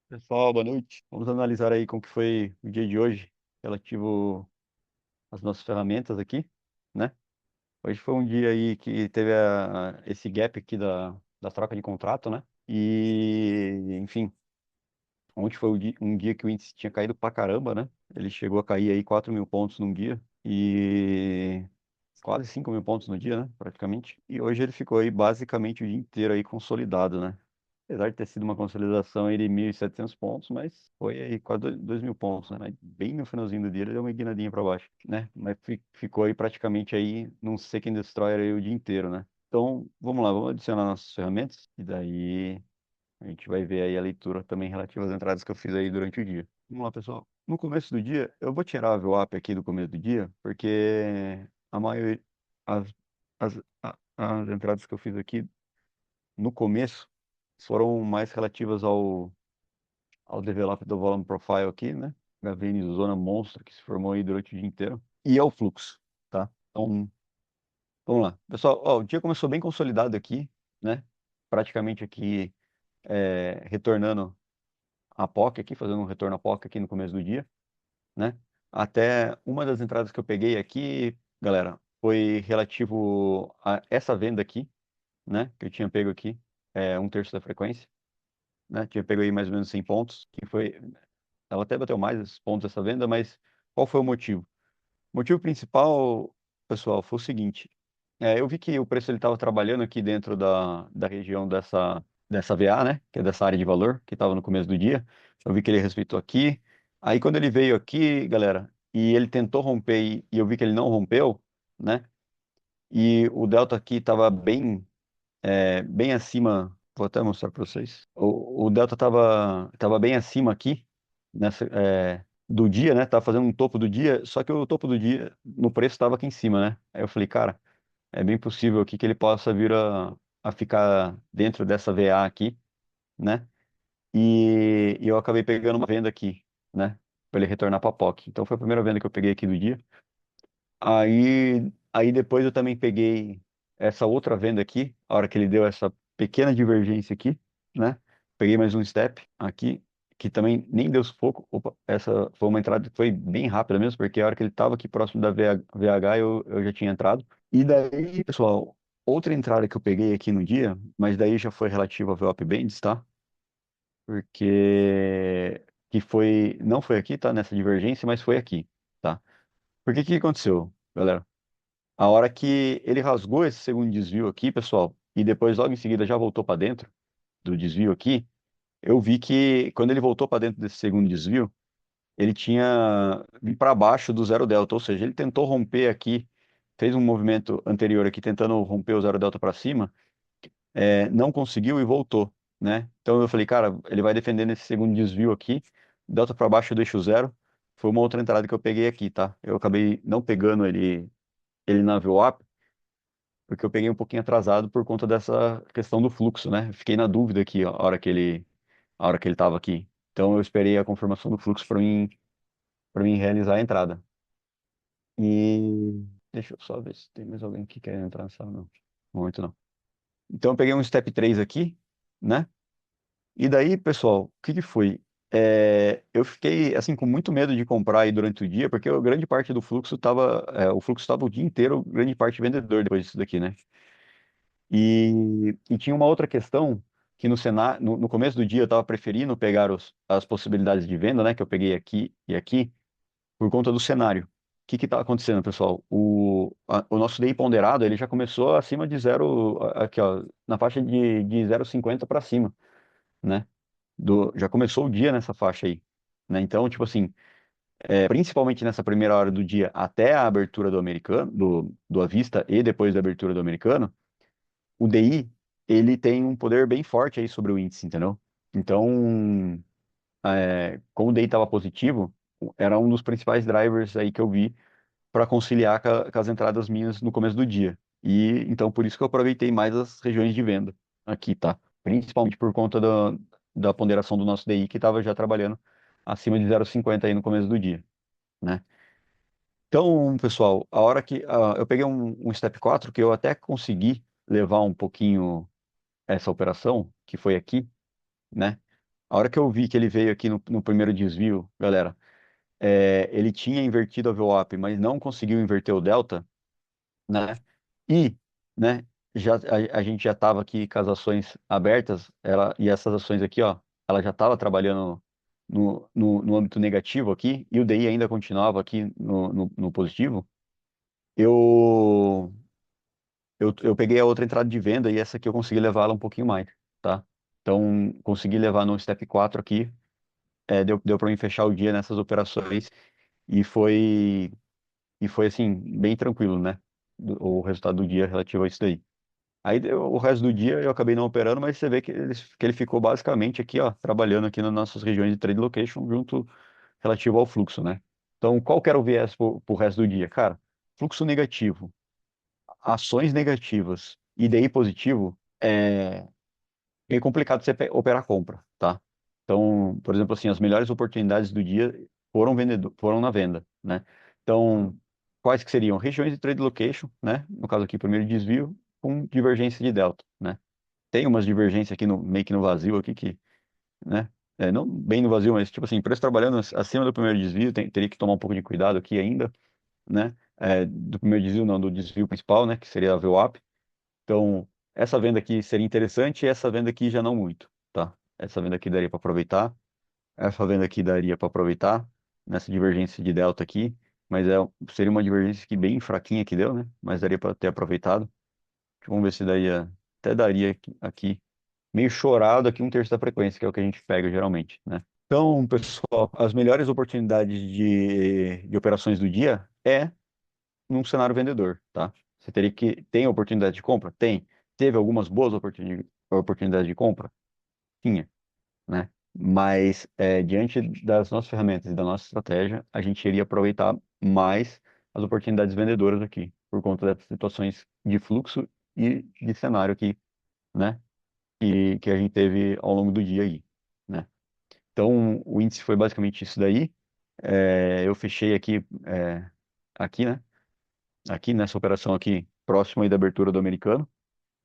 Pessoal, boa noite. Vamos analisar aí como que foi o dia de hoje, relativo às nossas ferramentas aqui, né? Hoje foi um dia aí que teve esse gap aqui da troca de contrato, né? E, enfim, ontem foi um dia que o índice tinha caído pra caramba, né? Ele chegou a cair aí 4.000 pontos num dia e quase 5.000 pontos no dia, né? Praticamente. E hoje ele ficou aí basicamente o dia inteiro aí consolidado, né? Apesar de ter sido uma consolidação aí de 1.700 pontos, mas foi aí quase 2.000 pontos, né? Mas bem no finalzinho do dia ele deu uma guinadinha para baixo, né? Mas ficou aí praticamente aí num Seek and Destroyer aí o dia inteiro, né? Então, vamos lá, vamos adicionar nossas ferramentas e daí a gente vai ver aí a leitura também relativa às entradas que eu fiz aí durante o dia. Vamos lá, pessoal. No começo do dia, eu vou tirar a VWAP aqui do começo do dia, porque a maioria, as, as entradas que eu fiz aqui no começo foram mais relativas ao develop do volume profile aqui, né? HVN Zona Monstra, que se formou aí durante o dia inteiro, e ao fluxo, tá? Então, vamos lá. Pessoal, ó, o dia começou bem consolidado aqui, né? Praticamente aqui, retornando a POC aqui, fazendo um retorno a POC aqui no começo do dia, né? Até uma das entradas que eu peguei aqui, galera, foi relativo a essa venda aqui, né? Que eu tinha pego aqui, um terço da frequência, né? Tinha pego aí mais ou menos 100 pontos, que foi, ela até bateu mais esses pontos essa venda, mas qual foi o motivo? O motivo principal, pessoal, foi o seguinte, eu vi que o preço ele estava trabalhando aqui dentro da região dessa VA, né? Que é dessa área de valor, que estava no começo do dia. Eu vi que ele respeitou aqui. Aí quando ele veio aqui, galera, e ele tentou romper e eu vi que ele não rompeu, né? E o delta aqui estava bem acima. Vou até mostrar para vocês. O delta tava bem acima aqui, do dia, né? Tava fazendo um topo do dia, só que o topo do dia no preço estava aqui em cima, né? Aí eu falei, cara, é bem possível aqui que ele possa vir a ficar dentro dessa VA aqui, né? E eu acabei pegando uma venda aqui, né? Para ele retornar para a POC. Então foi a primeira venda que eu peguei aqui do dia. Aí depois eu também peguei essa outra venda aqui, a hora que ele deu essa pequena divergência aqui, né? Peguei mais um step aqui, que também nem deu sufoco. Opa, essa foi uma entrada que foi bem rápida mesmo, porque a hora que ele estava aqui próximo da VH eu já tinha entrado. E daí, pessoal, outra entrada que eu peguei aqui no dia, mas daí já foi relativa ao VWAP Bands, tá? Porque não foi aqui, tá? Nessa divergência, mas foi aqui, tá? Porque que aconteceu, galera? A hora que ele rasgou esse segundo desvio aqui, pessoal, e depois logo em seguida já voltou para dentro do desvio aqui, eu vi que quando ele voltou para dentro desse segundo desvio, ele tinha vindo para baixo do zero delta, ou seja, ele tentou romper aqui, fez um movimento anterior aqui tentando romper o zero delta para cima, não conseguiu e voltou, né? Então eu falei, cara, ele vai defender nesse segundo desvio aqui, delta para baixo eu deixo zero. Foi uma outra entrada que eu peguei aqui, tá? Eu acabei não pegando ele na VWAP, porque eu peguei um pouquinho atrasado por conta dessa questão do fluxo, né? Fiquei na dúvida aqui, ó, a hora que ele estava aqui. Então eu esperei a confirmação do fluxo para mim realizar a entrada. E deixa eu só ver se tem mais alguém que quer entrar nessa sala, não. Muito não. Então eu peguei um step 3 aqui, né? E daí, pessoal, o que que foi? Eu fiquei assim com muito medo de comprar aí durante o dia, porque grande parte do fluxo estava, o fluxo estava o dia inteiro, grande parte vendedor depois disso daqui, né? E tinha uma outra questão que no começo do dia eu estava preferindo pegar as possibilidades de venda, né, que eu peguei aqui e aqui, por conta do cenário. O que está acontecendo, pessoal? O nosso DI ponderado ele já começou acima de zero, aqui, ó, na faixa de 0,50 para cima, né? Já começou o dia nessa faixa aí, né? Então, tipo assim, principalmente nessa primeira hora do dia até a abertura do americano, do à vista e depois da abertura do americano, o DI, ele tem um poder bem forte aí sobre o índice, entendeu? Então, como o DI estava positivo, era um dos principais drivers aí que eu vi para conciliar com as entradas minhas no começo do dia. E então por isso que eu aproveitei mais as regiões de venda aqui, tá? Principalmente por conta da ponderação do nosso DI que estava já trabalhando acima de 0,50 aí no começo do dia, né? Então, pessoal, a hora que eu peguei um step 4 que eu até consegui levar um pouquinho essa operação, que foi aqui, né? A hora que eu vi que ele veio aqui no primeiro desvio, galera, ele tinha invertido a VWAP, mas não conseguiu inverter o delta, né? E, né, a gente já estava aqui com as ações abertas, e essas ações aqui, ó, ela já estava trabalhando no âmbito negativo aqui, e o DI ainda continuava aqui no positivo. Eu, eu peguei a outra entrada de venda e essa aqui eu consegui levar ela um pouquinho mais, tá? Então, consegui levar no step 4 aqui, deu para mim fechar o dia nessas operações e foi assim, bem tranquilo, né? O resultado do dia relativo a isso daí. Aí o resto do dia eu acabei não operando, mas você vê que ele ficou basicamente aqui, ó, trabalhando aqui nas nossas regiões de trade location junto relativo ao fluxo, né? Então, qual que era o viés pro resto do dia? Cara, fluxo negativo, ações negativas e DI positivo é meio complicado você operar compra, tá? Então, por exemplo, assim, as melhores oportunidades do dia foram na venda, né? Então, quais que seriam? Regiões de trade location, né? No caso aqui, primeiro desvio, com divergência de delta, né? Tem umas divergências aqui meio que no vazio aqui que, né? Não bem no vazio, mas tipo assim, preço trabalhando acima do primeiro desvio, teria que tomar um pouco de cuidado aqui ainda, né? Do primeiro desvio, não, do desvio principal, né? Que seria a VWAP. Então, essa venda aqui seria interessante e essa venda aqui já não muito, tá? Essa venda aqui daria para aproveitar, essa venda aqui daria para aproveitar nessa divergência de delta aqui, mas seria uma divergência que bem fraquinha que deu, né? Mas daria para ter aproveitado. Vamos ver se até daria aqui meio chorado aqui um terço da frequência, que é o que a gente pega geralmente, né? Então, pessoal, as melhores oportunidades de operações do dia num cenário vendedor, tá? Você teria que... Tem oportunidade de compra? Tem. Teve algumas boas oportunidades de compra? Tinha, né? Mas, diante das nossas ferramentas e da nossa estratégia, a gente iria aproveitar mais as oportunidades vendedoras aqui, por conta dessas situações de fluxo e de cenário aqui, né? Que a gente teve ao longo do dia aí, né? Então, o índice foi basicamente isso daí. Eu fechei aqui, né? Aqui nessa operação aqui, próximo aí da abertura do americano,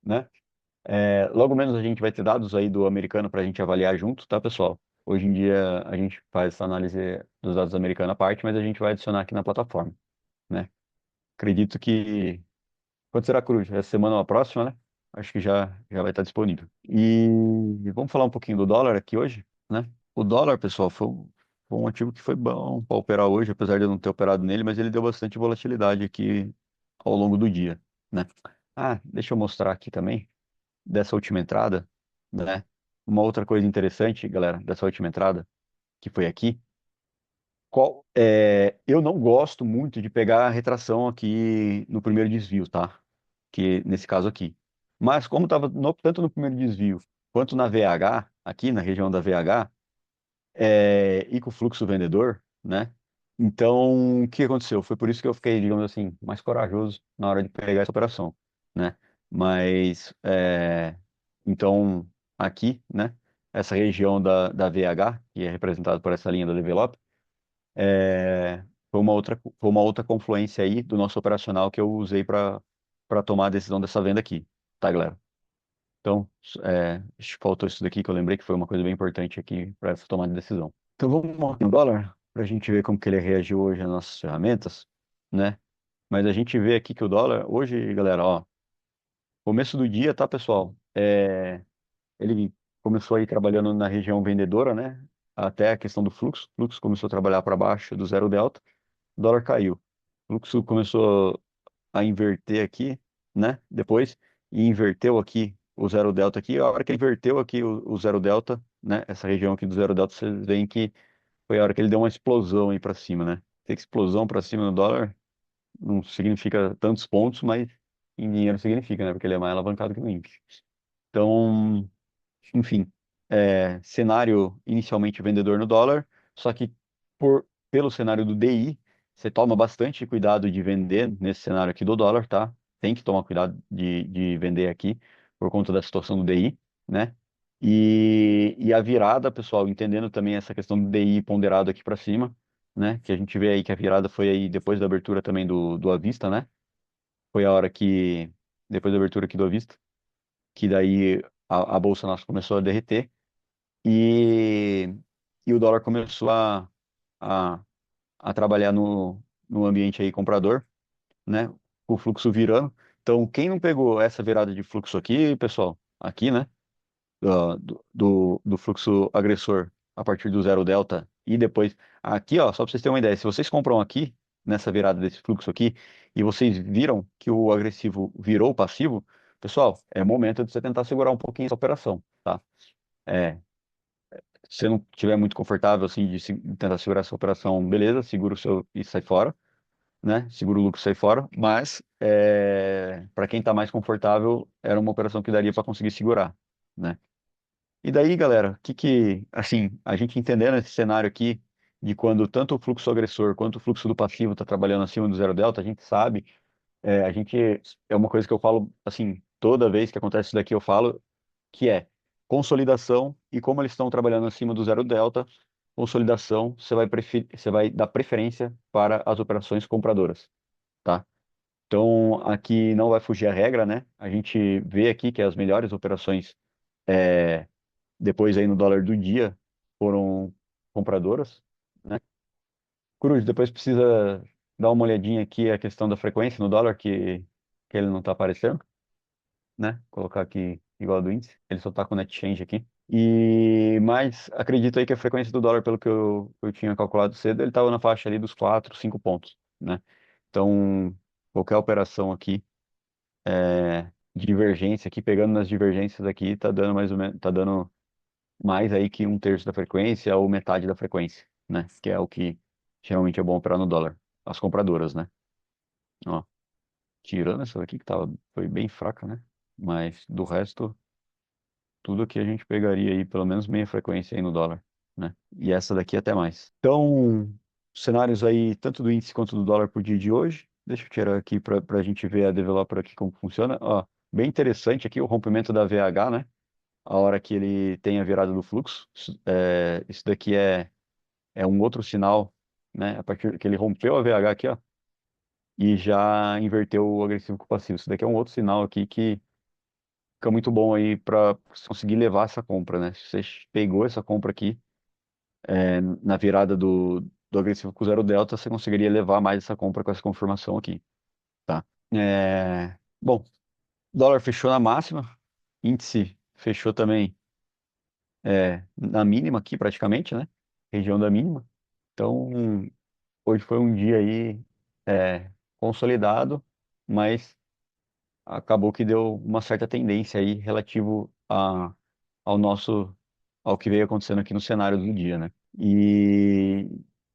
né? Logo menos a gente vai ter dados aí do americano para a gente avaliar junto, tá, pessoal? Hoje em dia a gente faz essa análise dos dados do americano à parte, mas a gente vai adicionar aqui na plataforma, né? Acredito que... Quando será, Cruz? Essa semana ou a próxima, né? Acho que já vai estar disponível. E vamos falar um pouquinho do dólar aqui hoje, né? O dólar, pessoal, foi um ativo que foi bom para operar hoje, apesar de eu não ter operado nele, mas ele deu bastante volatilidade aqui ao longo do dia, né? Ah, deixa eu mostrar aqui também, dessa última entrada, né? Uma outra coisa interessante, galera, dessa última entrada, que foi aqui, eu não gosto muito de pegar a retração aqui no primeiro desvio, tá? Que nesse caso aqui. Mas como estava tanto no primeiro desvio quanto na VH, aqui na região da VH, e com o fluxo vendedor, né? Então, o que aconteceu? Foi por isso que eu fiquei, digamos assim, mais corajoso na hora de pegar essa operação, né? Mas, então, aqui, né? Essa região da VH, que é representada por essa linha da Develop, foi uma outra confluência aí do nosso operacional que eu usei para tomar a decisão dessa venda aqui, tá, galera? Então, acho que faltou isso daqui que eu lembrei que foi uma coisa bem importante aqui para essa tomada de decisão. Então vamos aqui no dólar, para a gente ver como que ele reagiu hoje nas nossas ferramentas, né? Mas a gente vê aqui que o dólar, hoje, galera, ó, começo do dia, tá, pessoal? Ele começou aí trabalhando na região vendedora, né? Até a questão do fluxo. O fluxo começou a trabalhar para baixo do zero delta, o dólar caiu. O fluxo começou a inverter aqui, né? Depois, e inverteu aqui o zero delta aqui. A hora que ele inverteu aqui o zero delta, né? Essa região aqui do zero delta, vocês veem que foi a hora que ele deu uma explosão aí para cima, né? Tem que explosão para cima no dólar não significa tantos pontos, mas em dinheiro significa, né? Porque ele é mais alavancado que o índice. Então, enfim, cenário inicialmente vendedor no dólar, só que pelo cenário do DI, você toma bastante cuidado de vender nesse cenário aqui do dólar, tá? Tem que tomar cuidado de vender aqui por conta da situação do DI, né? E a virada, pessoal, entendendo também essa questão do DI ponderado aqui para cima, né? Que a gente vê aí que a virada foi aí depois da abertura também do Avista, né? Foi a hora que, depois da abertura aqui do Avista, que daí a bolsa nossa começou a derreter. e, e o dólar começou a, a trabalhar no ambiente aí comprador, né? O fluxo virando. Então, quem não pegou essa virada de fluxo aqui, pessoal, aqui, né? Do fluxo agressor a partir do zero delta e depois aqui, ó, só para vocês terem uma ideia, se vocês compram aqui nessa virada desse fluxo aqui e vocês viram que o agressivo virou o passivo, pessoal, é momento de você tentar segurar um pouquinho essa operação, tá? É, se você não estiver muito confortável assim de tentar segurar essa operação, beleza, segura o seu e sai fora, né? Segura o lucro e sai fora, mas para quem está mais confortável, era uma operação que daria para conseguir segurar, né? E daí, galera, assim, a gente entendendo esse cenário aqui de quando tanto o fluxo agressor quanto o fluxo do passivo está trabalhando acima do zero delta, a gente sabe, é uma coisa que eu falo, assim, toda vez que acontece isso daqui eu falo, que é consolidação e como eles estão trabalhando acima do zero delta, consolidação, você vai dar preferência para as operações compradoras, tá? Então, aqui não vai fugir a regra, né? A gente vê aqui que as melhores operações depois aí no dólar do dia foram compradoras, né? Cruz, depois precisa dar uma olhadinha aqui a questão da frequência no dólar, que ele não está aparecendo, né? Colocar aqui igual ao do índice, ele só está com o net change aqui. Mas acredito aí que a frequência do dólar, pelo que eu tinha calculado cedo, ele estava na faixa ali dos 4, 5 pontos, né? Então, qualquer operação aqui, divergência aqui, pegando nas divergências aqui, tá dando mais ou menos, tá dando mais aí que um terço da frequência ou metade da frequência, né? Que é o que geralmente é bom operar no dólar. As compradoras, né? Ó, tirando essa daqui que foi bem fraca, né? Mas do resto, tudo que a gente pegaria aí, pelo menos meia frequência aí no dólar, né? E essa daqui até mais. Então, cenários aí, tanto do índice quanto do dólar por dia de hoje. Deixa eu tirar aqui para a gente ver a developer aqui como funciona. Ó, bem interessante aqui o rompimento da VH, né? A hora que ele tem a virada do fluxo. Isso daqui é um outro sinal, né? A partir que ele rompeu a VH aqui, ó, e já inverteu o agressivo com o passivo. Isso daqui é um outro sinal aqui que fica muito bom aí para conseguir levar essa compra, né? Se você pegou essa compra aqui na virada do agressivo com zero delta, você conseguiria levar mais essa compra com essa confirmação aqui, tá? Bom, dólar fechou na máxima, índice fechou também na mínima aqui praticamente, né? Região da mínima. Então, hoje foi um dia aí consolidado, mas acabou que deu uma certa tendência aí relativo ao nosso, ao que veio acontecendo aqui no cenário do dia, né? E,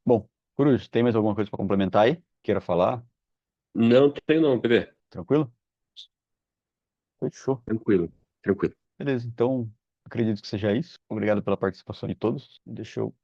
bom, Cruz, tem mais alguma coisa para complementar aí? Queira falar? Não tenho não, bebê. Tranquilo? Fechou. Tranquilo, tranquilo. Beleza, então acredito que seja isso. Obrigado pela participação de todos. Deixa eu